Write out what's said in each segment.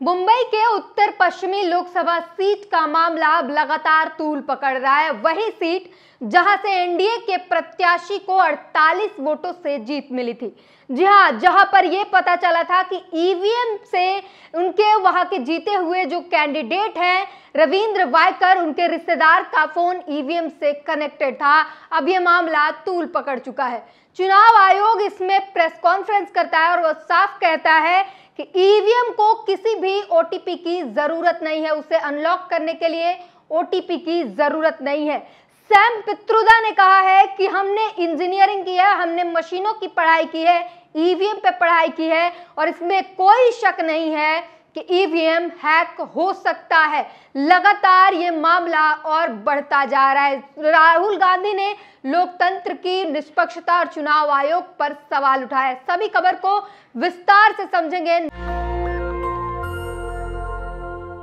मुंबई के उत्तर पश्चिमी लोकसभा सीट का मामला अब लगातार तूल पकड़ रहा है। वही सीट जहां से एनडीए के प्रत्याशी को 48 वोटों से जीत मिली थी। जी हां, जहां पर यह पता चला था कि ईवीएम से उनके वहां के जीते हुए जो कैंडिडेट हैं रविंद्र वायकर, उनके रिश्तेदार का फोन ईवीएम से कनेक्टेड था। अब यह मामला तूल पकड़ चुका है। चुनाव आयोग इसमें प्रेस कॉन्फ्रेंस करता है और वह साफ कहता है कि ईवीएम को किसी भी ओटीपी की जरूरत नहीं है, उसे अनलॉक करने के लिए ओटीपी की जरूरत नहीं है। सैम पित्रोदा ने कहा है कि हमने इंजीनियरिंग की है, हमने मशीनों की पढ़ाई की है, ईवीएम पे पढ़ाई की है और इसमें कोई शक नहीं है कि ईवीएम हैक हो सकता है। लगातार ये मामला और बढ़ता जा रहा है। राहुल गांधी ने लोकतंत्र की निष्पक्षता और चुनाव आयोग पर सवाल उठाया। सभी खबर को विस्तार से समझेंगे।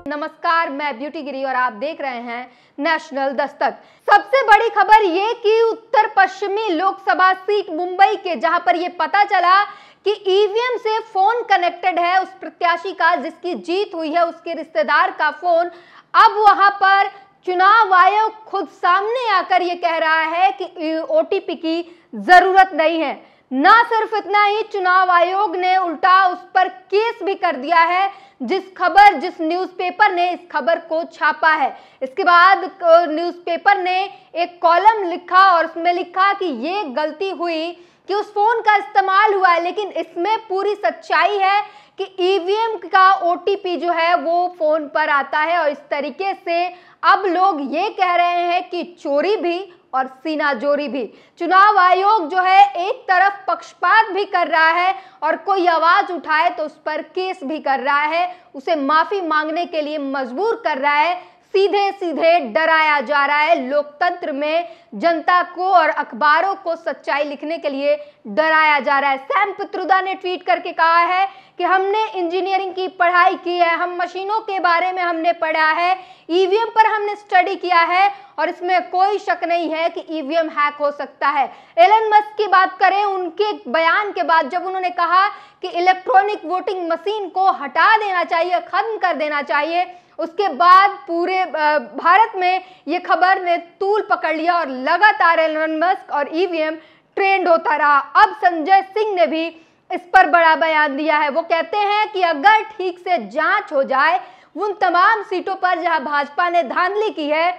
नमस्कार, मैं ब्यूटी गिरी और आप देख रहे हैं नेशनल दस्तक। सबसे बड़ी खबर ये कि उत्तर पश्चिमी लोकसभा सीट मुंबई के जहां पर यह पता चला कि ईवीएम से फोन कनेक्टेड है उस प्रत्याशी का जिसकी जीत हुई है, उसके रिश्तेदार का फोन। अब वहां पर चुनाव आयोग खुद सामने आकर यह कह रहा है कि ओटीपी की जरूरत नहीं है। ना सिर्फ इतना ही, चुनाव आयोग ने उल्टा उस पर केस भी कर दिया है। जिस न्यूज़पेपर ने इस खबर को छापा है, इसके बाद न्यूज़पेपर ने एक कॉलम लिखा और उसमें लिखा कि ये गलती हुई कि उस फोन का इस्तेमाल हुआ है, लेकिन इसमें पूरी सच्चाई है कि ईवीएम का ओटीपी जो है वो फोन पर आता है। और इस तरीके से अब लोग ये कह रहे हैं कि चोरी भी और सीनाजोरी भी। चुनाव आयोग जो है एक तरफ पक्षपात भी कर रहा है और कोई आवाज उठाए तो उस पर केस भी कर रहा है, उसे माफी मांगने के लिए मजबूर कर रहा है। सीधे सीधे डराया जा रहा है। लोकतंत्र में जनता को और अखबारों को सच्चाई लिखने के लिए डराया जा रहा है। सैम पित्रोदा ने ट्वीट करके कहा है कि हमने इंजीनियरिंग की पढ़ाई की है, हम मशीनों के बारे में हमने पढ़ा है, ईवीएम पर हमने स्टडी किया है और इसमें कोई शक नहीं है कि ईवीएम हैक हो सकता है। एलन मस्क की बात करें, उनके बयान के बाद जब उन्होंने कहा कि इलेक्ट्रॉनिक वोटिंग मशीन को हटा देना चाहिए, खत्म कर देना चाहिए, उसके बाद पूरे भारत में ये खबर ने तूल पकड़ लिया और लगातार एलन मस्क और ईवीएम ट्रेंड होता रहा। अब संजय सिंह ने भी इस पर बड़ा बयान दिया है। वो कहते हैं कि अगर ठीक से जांच हो जाए उन तमाम सीटों पर जहां भाजपा ने धांधली की है,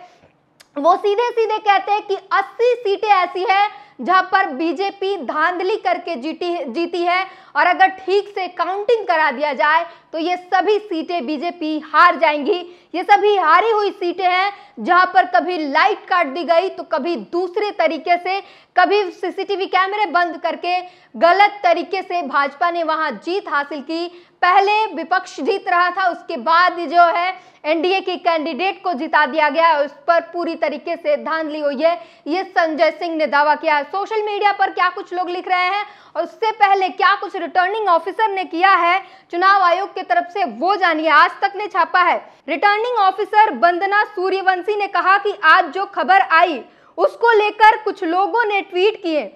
वो सीधे सीधे कहते हैं कि 80 सीटें ऐसी हैं जहां पर बीजेपी धांधली करके जीती है और अगर ठीक से काउंटिंग करा दिया जाए तो ये सभी सीटें बीजेपी हार जाएंगी। ये सभी हारी हुई सीटें हैं जहां पर कभी लाइट काट दी गई तो कभी दूसरे तरीके से, कभी सीसीटीवी कैमरे बंद करके गलत तरीके से भाजपा ने वहां जीत हासिल की। पहले विपक्ष जीत रहा था, उसके बाद जो है एनडीए के कैंडिडेट को जिता दिया गया और उस पर पूरी तरीके से धांधली हुई है, ये संजय सिंह ने दावा किया है। सोशल मीडिया पर क्या कुछ लोग लिख रहे हैं और उससे पहले क्या कुछ रिटर्निंग ऑफिसर ने किया है चुनाव आयोग की तरफ से, वो जानिए। आज तक ने छापा है। रिटर्निंग ऑफिसर वंदना सूर्यवंशी ने कहा कि आज जो खबर आई उसको लेकर कुछ लोगों ने ट्वीट किए।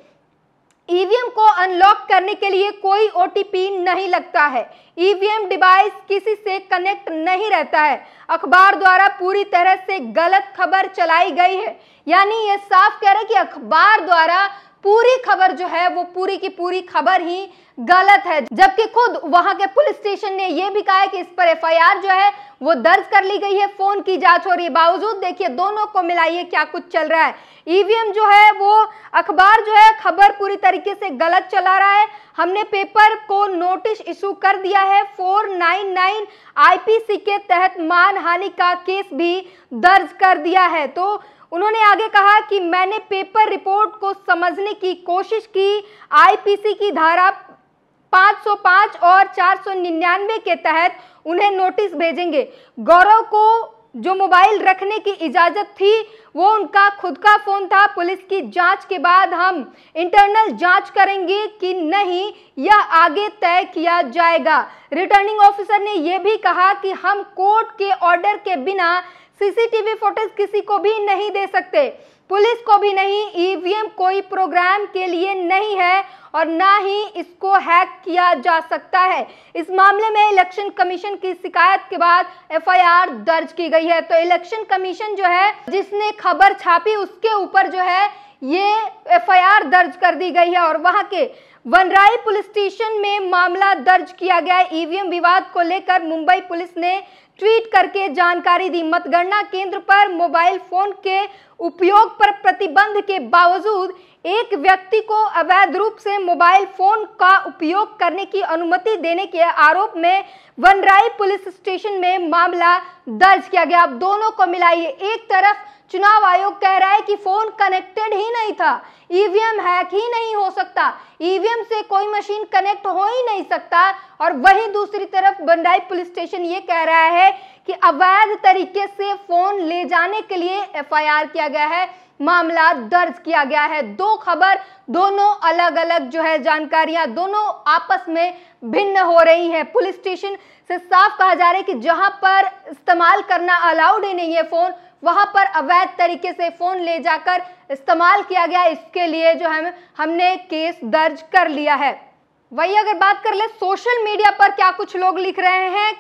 ईवीएम को अनलॉक करने के लिए कोई ओटीपी नहीं लगता है, ईवीएम डिवाइस किसी से कनेक्ट नहीं रहता है, अखबार द्वारा पूरी तरह से गलत खबर चलाई गई है। यानी ये साफ कह रहे हैं कि अखबार द्वारा पूरी खबर जो है वो पूरी की पूरी खबर ही गलत है, जबकि खुद वहां के पुलिस स्टेशन ने यह भी कहा है कि इस पर एफआईआर जो है वो दर्ज कर ली गई है, फोन की जांच हो रही है। बावजूद देखिए, दोनों को मिलाइए क्या कुछ चल रहा है। ईवीएम जो है वो अखबार जो है खबर पूरी तरीके से गलत चला रहा है। हमने पेपर को नोटिस इशू कर दिया है, 499 आईपीसी के तहत मानहानि का केस भी दर्ज कर दिया है। तो उन्होंने आगे कहा कि मैंने पेपर रिपोर्ट को समझने की कोशिश की, आईपीसी की धारा 505 और 499 के तहत उन्हें नोटिस भेजेंगे। गौरव को जो मोबाइल रखने की इजाजत थी वो उनका खुद का फोन था। पुलिस की जांच के बाद हम इंटरनल जांच करेंगे कि नहीं, यह आगे तय किया जाएगा। रिटर्निंग ऑफिसर ने यह भी कहा कि हम कोर्ट के ऑर्डर के बिना सीसीटीवी फुटेज किसी को भी नहीं दे सकते। पुलिस को भी नहीं, ईवीएम कोई प्रोग्राम के लिए नहीं है और ना ही इसको हैक किया जा सकता है। इस मामले में इलेक्शन कमीशन की शिकायत के बाद एफआईआर दर्ज की गई है। तो इलेक्शन कमीशन जो है जिसने खबर छापी उसके ऊपर जो है ये एफआईआर दर्ज कर दी गई है और वहां के वनराई पुलिस स्टेशन में मामला दर्ज किया गया है। ईवीएम विवाद को लेकर मुंबई पुलिस ने ट्वीट करके जानकारी दी। मतगणना केंद्र पर मोबाइल फोन के उपयोग पर प्रतिबंध के बावजूद एक व्यक्ति को अवैध रूप से मोबाइल फोन का उपयोग करने की अनुमति देने के आरोप में वनराई पुलिस स्टेशन में मामला दर्ज किया गया। अब दोनों को मिलाइए, एक तरफ चुनाव आयोग कह रहा है कि फोन कनेक्टेड ही नहीं था, ईवीएम हैक ही नहीं हो सकता, ईवीएम से कोई मशीन कनेक्ट हो ही नहीं सकता, और वहीं दूसरी तरफ वनराई पुलिस स्टेशन ये कह रहा है कि अवैध तरीके से फोन ले जाने के लिए एफआईआर किया गया है, मामला दर्ज किया गया है। दो खबर, दोनों अलग अलग जो है जानकारियां, दोनों आपस में भिन्न हो रही हैं। पुलिस स्टेशन से साफ कहा जा रहा है कि जहां पर इस्तेमाल करना अलाउड ही नहीं है फोन, वहां पर अवैध तरीके से फोन ले जाकर इस्तेमाल किया गया, इसके लिए जो है हमने केस दर्ज कर लिया है। वही अगर बात कर ले सोशल मीडिया पर क्या कुछ लोग लिख रहे हैं,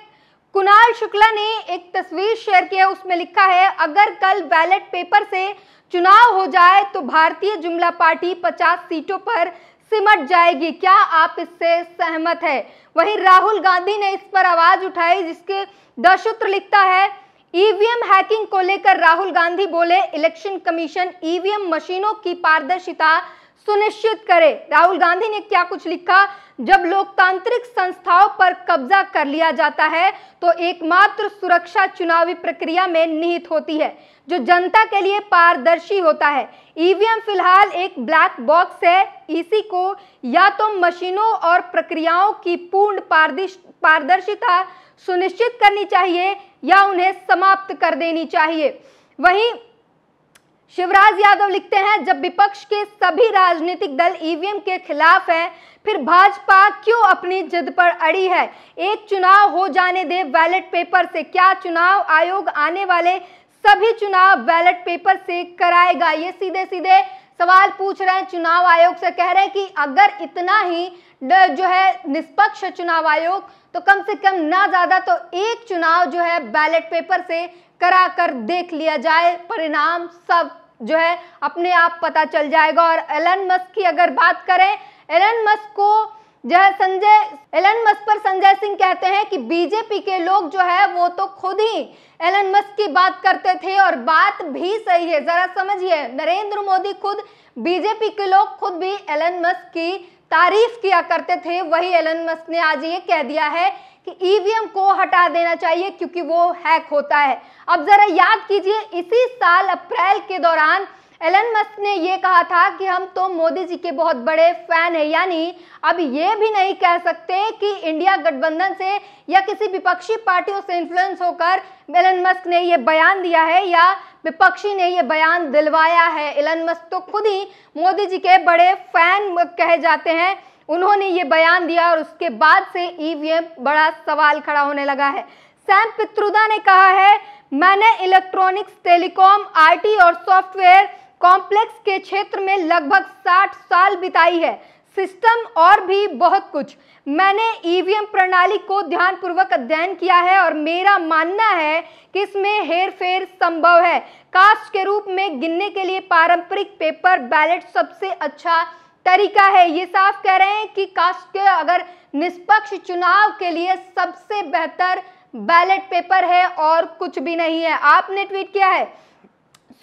कुणाल शुक्ला ने एक तस्वीर शेयर की है, उसमें लिखा है अगर कल बैलेट पेपर से चुनाव हो जाए तो भारतीय जुमला पार्टी 50 सीटों पर सिमट जाएगी, क्या आप इससे सहमत है। वहीं राहुल गांधी ने इस पर आवाज उठाई, जिसके दशसूत्र लिखता है ईवीएम हैकिंग को लेकर राहुल गांधी बोले इलेक्शन कमीशन ईवीएम मशीनों की पारदर्शिता सुनिश्चित करे। राहुल गांधी ने क्या कुछ लिखा, जब लोकतांत्रिक संस्थाओं पर कब्जा कर लिया जाता है तो एकमात्र सुरक्षा चुनावी प्रक्रिया में निहित होती है जो जनता के लिए पारदर्शी होता है। ईवीएम फिलहाल एक ब्लैक बॉक्स है, इसी को या तो मशीनों और प्रक्रियाओं की पूर्ण पारदर्शिता सुनिश्चित करनी चाहिए या उन्हें समाप्त कर देनी चाहिए। वहीं शिवराज यादव लिखते हैं जब विपक्ष के सभी राजनीतिक दल ईवीएम के खिलाफ हैं, फिर भाजपा क्यों अपनी जिद पर अड़ी है। एक चुनाव हो जाने दे बैलेट पेपर से, क्या चुनाव आयोग आने वाले सभी चुनाव बैलेट पेपर से कराएगा। ये सीधे सीधे सवाल पूछ रहे हैं चुनाव आयोग से, कह रहे हैं कि अगर इतना ही जो है निष्पक्ष चुनाव आयोग तो कम से कम ना ज्यादा तो एक चुनाव जो है बैलेट पेपर से करा कर देख लिया जाए, परिणाम सब जो है अपने आप पता चल जाएगा। और एलन मस्क की अगर बात करें, एलन मस्क को जो है एलन मस्क पर संजय सिंह कहते हैं कि बीजेपी के लोग जो है वो तो खुद ही एलन मस्क की बात करते थे, और बात भी सही है, जरा समझिए। नरेंद्र मोदी खुद, बीजेपी के लोग खुद भी एलन मस्क की तारीफ किया करते थे, वही एलन मस्क ने आज ये कह दिया है कि ईवीएम को हटा देना चाहिए क्योंकि वो हैक होता है। अब जरा याद कीजिए, इसी साल अप्रैल के दौरान एलन मस्क ने ये कहा था कि हम तो मोदी जी के बहुत बड़े फैन हैं, यानी अब ये भी नहीं कह सकते कि इंडिया गठबंधन से या किसी विपक्षी पार्टियों से इन्फ्लुएंस होकर एलन मस्क ने ये बयान दिया है या विपक्षी ने ये बयान दिलवाया है। एलन मस्क तो खुद ही मोदी जी के बड़े फैन कहे जाते हैं, उन्होंने ये बयान दिया और उसके बाद से ईवीएम बड़ा सवाल खड़ा होने लगा है। सैम पित्रोदा ने कहा है मैंने इलेक्ट्रॉनिक्स, टेलीकॉम, आईटी और सॉफ्टवेयर कॉम्प्लेक्स के क्षेत्र में लगभग 60 साल बिताई है, सिस्टम और भी बहुत कुछ। मैंने ईवीएम प्रणाली को ध्यानपूर्वक अध्ययन किया है और मेरा मानना है कि इसमें हेरफेर संभव है। कास्ट के रूप में गिनने के लिए पारंपरिक पेपर बैलेट सबसे अच्छा तरीका है। ये साफ कह रहे हैं कि कास्ट के अगर निष्पक्ष चुनाव के लिए सबसे बेहतर बैलेट पेपर है और कुछ भी नहीं है। आपने ट्वीट किया है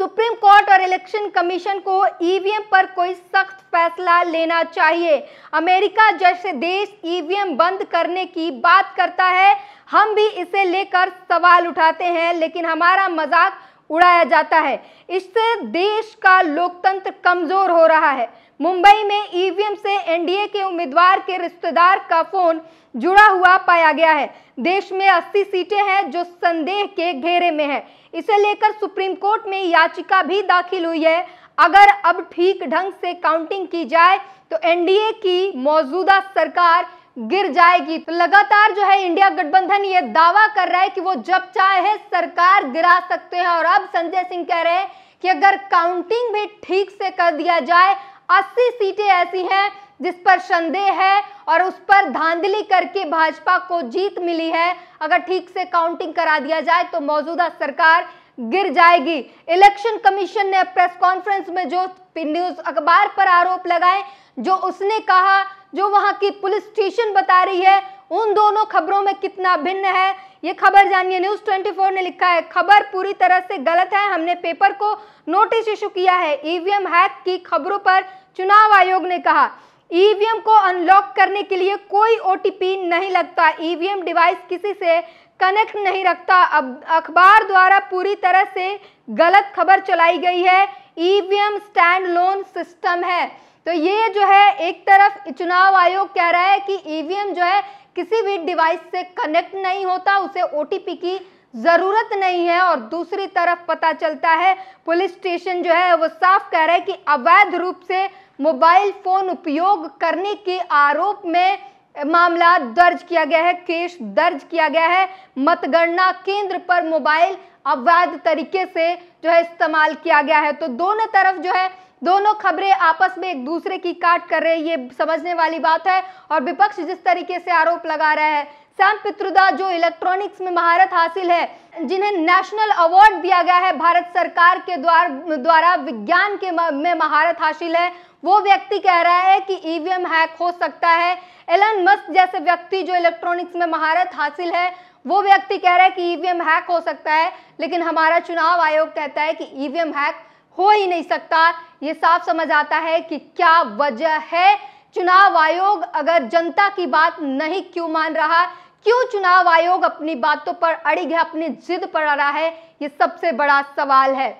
सुप्रीम कोर्ट और इलेक्शन कमीशन को ईवीएम पर कोई सख्त फैसला लेना चाहिए। अमेरिका जैसे देश ईवीएम बंद करने की बात करता है, हम भी इसे लेकर सवाल उठाते हैं, लेकिन हमारा मजाक उड़ाया जाता है। इससे देश का लोकतंत्र कमजोर हो रहा है। मुंबई में ईवीएम से एनडीए के उम्मीदवार के रिश्तेदार का फोन जुड़ा हुआ पाया गया है। देश में 80 सीटें हैं जो संदेह के घेरे में है। इसे लेकर सुप्रीम कोर्ट में याचिका भी दाखिल हुई है। अगर अब ठीक ढंग से काउंटिंग की जाए तो एनडीए की मौजूदा सरकार गिर जाएगी। तो लगातार जो है इंडिया गठबंधन ये दावा कर रहा है कि वो जब चाहे सरकार गिरा सकते हैं, और अब संजय सिंह कह रहे हैं कि अगर काउंटिंग भी ठीक से कर दिया जाए, 80 सीटें ऐसी हैं जिस पर संदेह है और उस पर धांधली करके भाजपा को जीत मिली है। अगर ठीक से काउंटिंग करा दिया जाए तो मौजूदा सरकार गिर जाएगी। इलेक्शन कमीशन ने प्रेस कॉन्फ्रेंस में जो न्यूज अखबार पर आरोप लगाए, जो उसने कहा, जो वहां की पुलिस स्टेशन बता रही है, उन दोनों खबरों में कितना भिन्न है, ये खबर जानिए। न्यूज 24 ने लिखा है, खबर पूरी तरह से गलत है, हमने पेपर को नोटिस इशू किया है। ईवीएम हैक की खबरों पर चुनाव आयोग ने कहा, ईवीएम को अनलॉक करने के लिए कोई ओटीपी नहीं लगता, ईवीएम डिवाइस किसी से कनेक्ट नहीं रखता। अब अखबार द्वारा पूरी तरह से गलत खबर चलाई गई है, ईवीएम स्टैंड लोन सिस्टम है। तो ये जो है, एक तरफ चुनाव आयोग कह रहा है कि ईवीएम जो है किसी भी डिवाइस से कनेक्ट नहीं होता, उसे ओटीपी की जरूरत नहीं है, और दूसरी तरफ पता चलता है पुलिस स्टेशन जो है वो साफ कह रहा है कि अवैध रूप से मोबाइल फोन उपयोग करने के आरोप में मामला दर्ज किया गया है, केस दर्ज किया गया है। मतगणना केंद्र पर मोबाइल अवैध तरीके से जो है इस्तेमाल किया गया है। तो दोनों तरफ जो है, दोनों खबरें आपस में एक दूसरे की काट कर रहे हैं, ये समझने वाली बात है। और विपक्ष जिस तरीके से आरोप लगा रहा है, सैम पित्रोदा जो इलेक्ट्रॉनिक्स में महारत हासिल है, जिन्हें नेशनल अवार्ड दिया गया है भारत सरकार के द्वारा विज्ञान के में महारत हासिल है, वो व्यक्ति कह रहा है कि ईवीएम हैक हो सकता है। एलन मस्क जैसे व्यक्ति जो इलेक्ट्रॉनिक्स में महारत हासिल है, वो व्यक्ति कह रहा है कि ईवीएम हैक हो सकता है, लेकिन हमारा चुनाव आयोग कहता है कि ईवीएम हैक हो ही नहीं सकता। ये साफ समझ आता है कि क्या वजह है। चुनाव आयोग अगर जनता की बात नहीं क्यों मान रहा, क्यों चुनाव आयोग अपनी बातों पर अड़िग है, अपनी जिद पर अड़ा है, ये सबसे बड़ा सवाल है।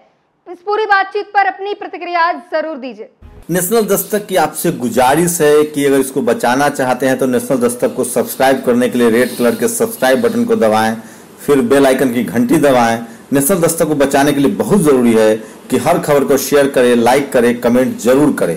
इस पूरी बातचीत पर अपनी प्रतिक्रिया जरूर दीजिए। नेशनल दस्तक की आपसे गुजारिश है कि अगर इसको बचाना चाहते हैं तो नेशनल दस्तक को सब्सक्राइब करने के लिए रेड कलर के सब्सक्राइब बटन को दबाएं, फिर बेल आइकन की घंटी दबाएं। नेशनल दस्तक को बचाने के लिए बहुत जरूरी है कि हर खबर को शेयर करें, लाइक करें, कमेंट जरूर करें।